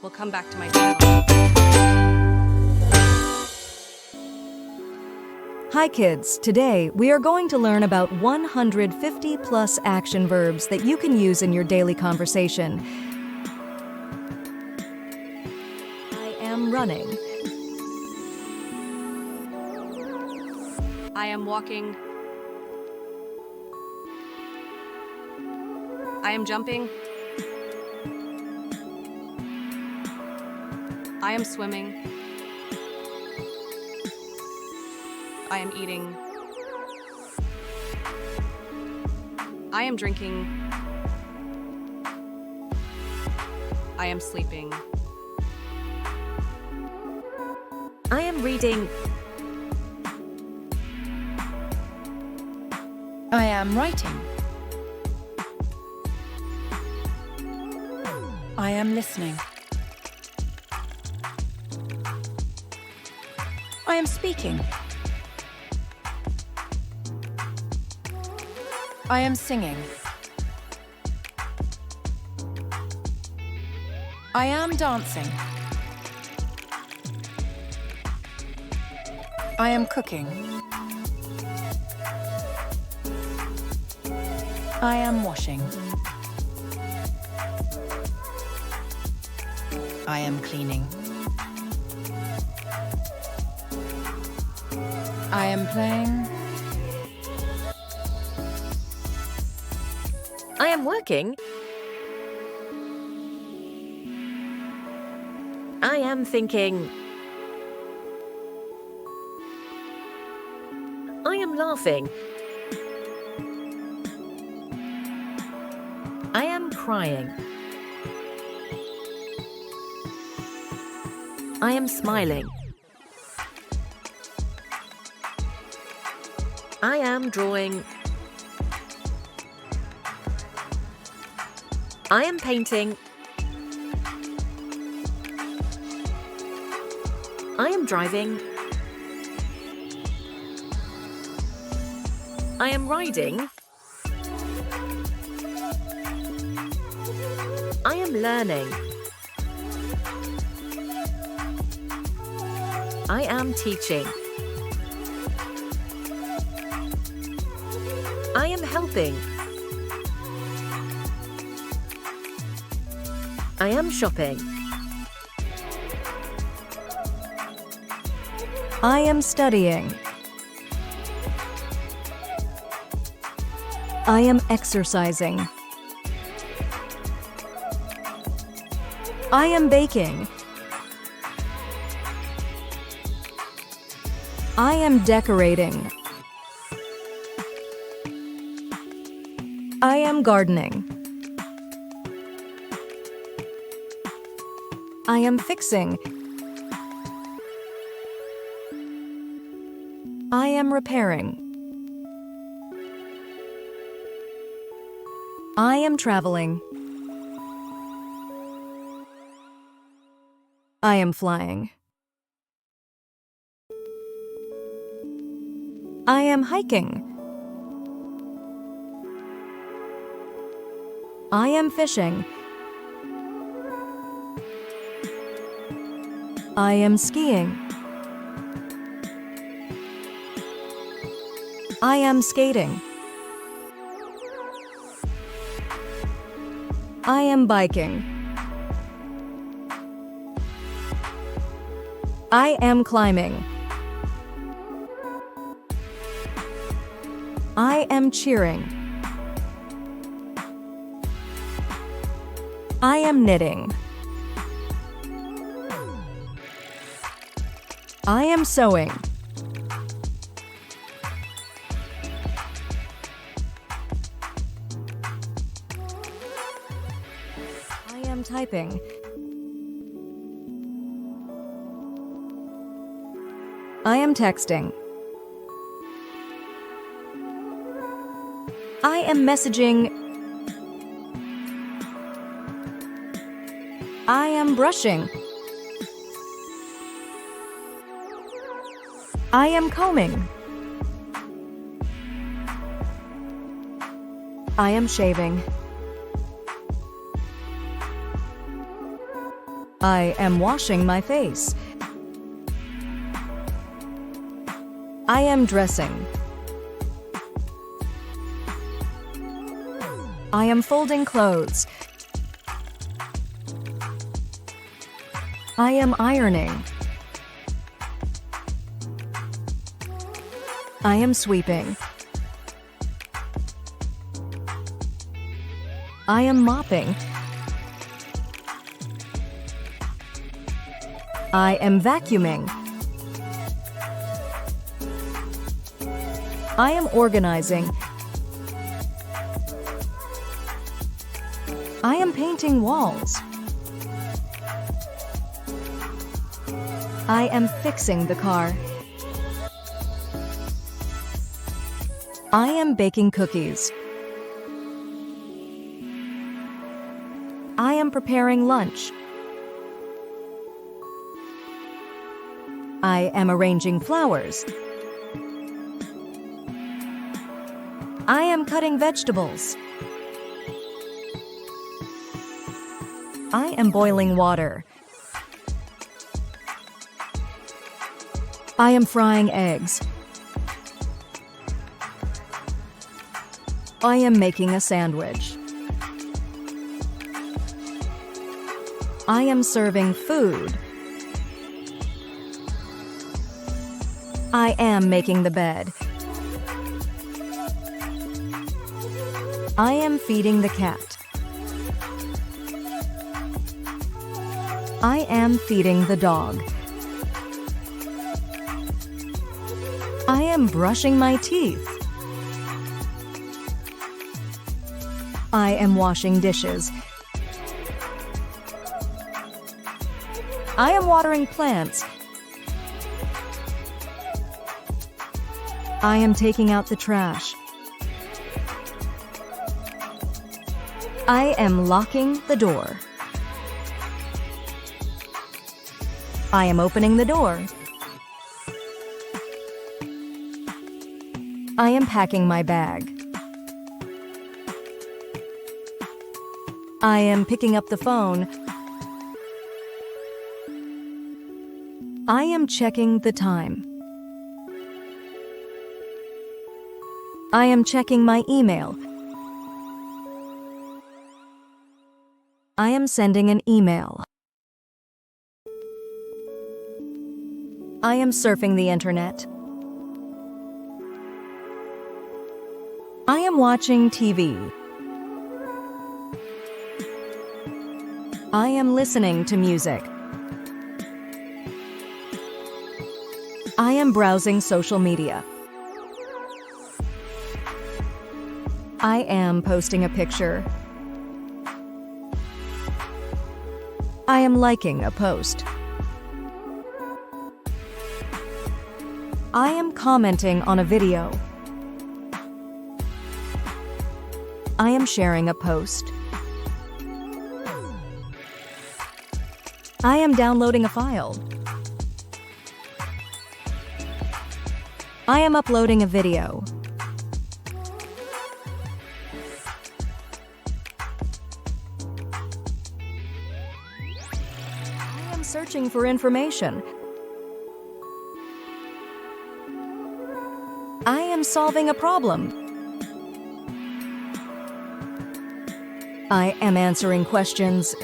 will come back to my channel. Hi kids, today we are going to learn about 150 plus action verbs that you can use in your daily conversation. I am running. I am walking. I am jumping. I am swimming. I am eating. I am drinking. I am sleeping. I am reading. I am writing. I am listening. I am speaking. I am singing. I am dancing. I am cooking. I am washing. I am cleaning. I am playing. I am working. I am thinking. I am laughing. I am crying. I am smiling. I am drawing. I am painting. I am driving. I am riding. I am learning. I am teaching. I am helping. I am shopping. I am studying. I am exercising. I am baking. I am decorating. I am gardening. I am fixing. I am repairing. I am traveling. I am flying. I am hiking. I am fishing. I am skiing. I am skating. I am biking. I am climbing. I am cheering. I am knitting. I am sewing. I am typing. I am texting. I am messaging. I am brushing. I am combing. I am shaving. I am washing my face. I am dressing. I am folding clothes. I am ironing. I am sweeping. I am mopping. I am vacuuming. I am organizing. I am painting walls. I am fixing the car. I am baking cookies. I am preparing lunch. I am arranging flowers. I am cutting vegetables. I am boiling water. I am frying eggs. I am making a sandwich. I am serving food. I am making the bed. I am feeding the cat. I am feeding the dog. I am brushing my teeth. I am washing dishes. I am watering plants. I am taking out the trash. I am locking the door. I am opening the door. I am packing my bag. I am picking up the phone. I am checking the time. I am checking my email. I am sending an email. I am surfing the internet. I am watching TV. I am listening to music. I am browsing social media. I am posting a picture. I am liking a post. I am commenting on a video. I am sharing a post. I am downloading a file. I am uploading a video. I am searching for information. I am solving a problem. I am answering questions.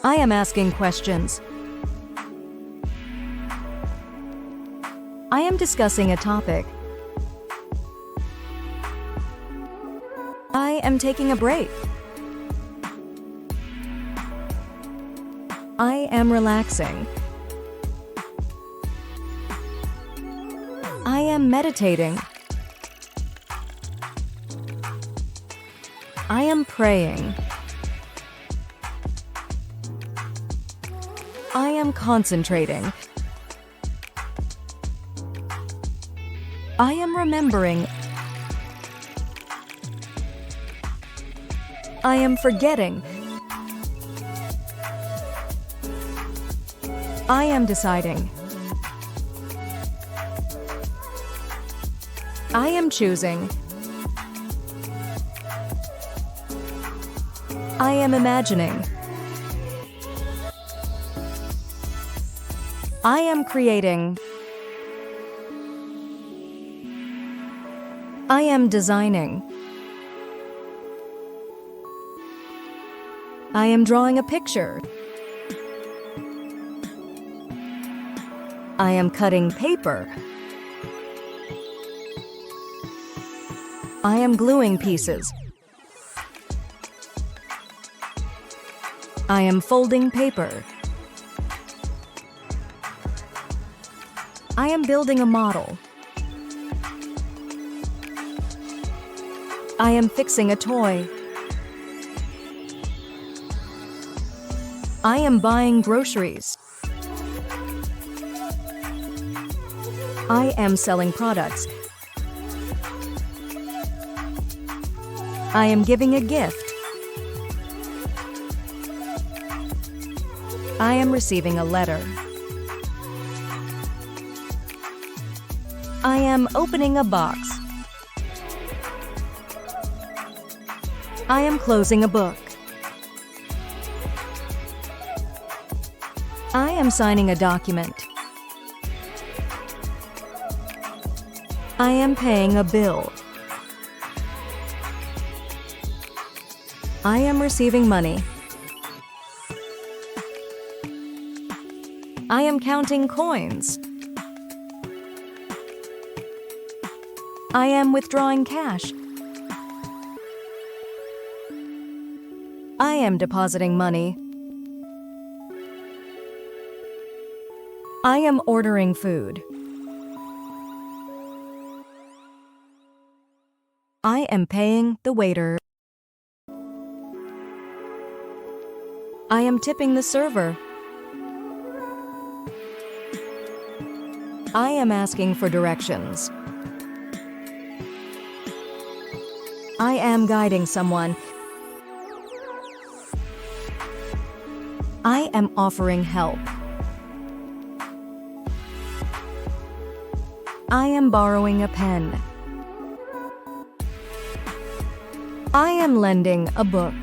I am asking questions. I am discussing a topic. I am taking a break. I am relaxing. I am meditating. I am praying. I am concentrating. I am remembering. I am forgetting. I am deciding. I am choosing. I am imagining. I am creating. I am designing. I am drawing a picture. I am cutting paper. I am gluing pieces. I am folding paper. I am building a model. I am fixing a toy. I am buying groceries. I am selling products. I am giving a gift. I am receiving a letter. I am opening a box. I am closing a book. I am signing a document. I am paying a bill. I am receiving money. I am counting coins. I am withdrawing cash. I am depositing money. I am ordering food. I am paying the waiter. I am tipping the server. I am asking for directions. I am guiding someone. I am offering help. I am borrowing a pen. I am lending a book.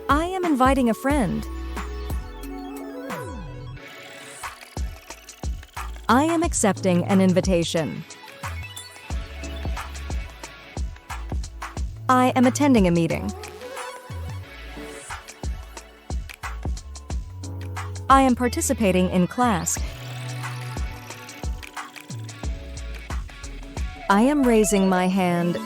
I am inviting a friend. I am accepting an invitation. I am attending a meeting. I am participating in class. I am raising my hand.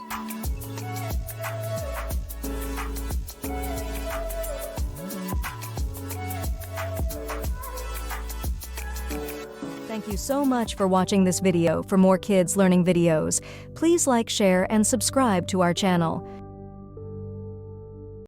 Thank you so much for watching this video. For more kids learning videos, please like, share, and subscribe to our channel.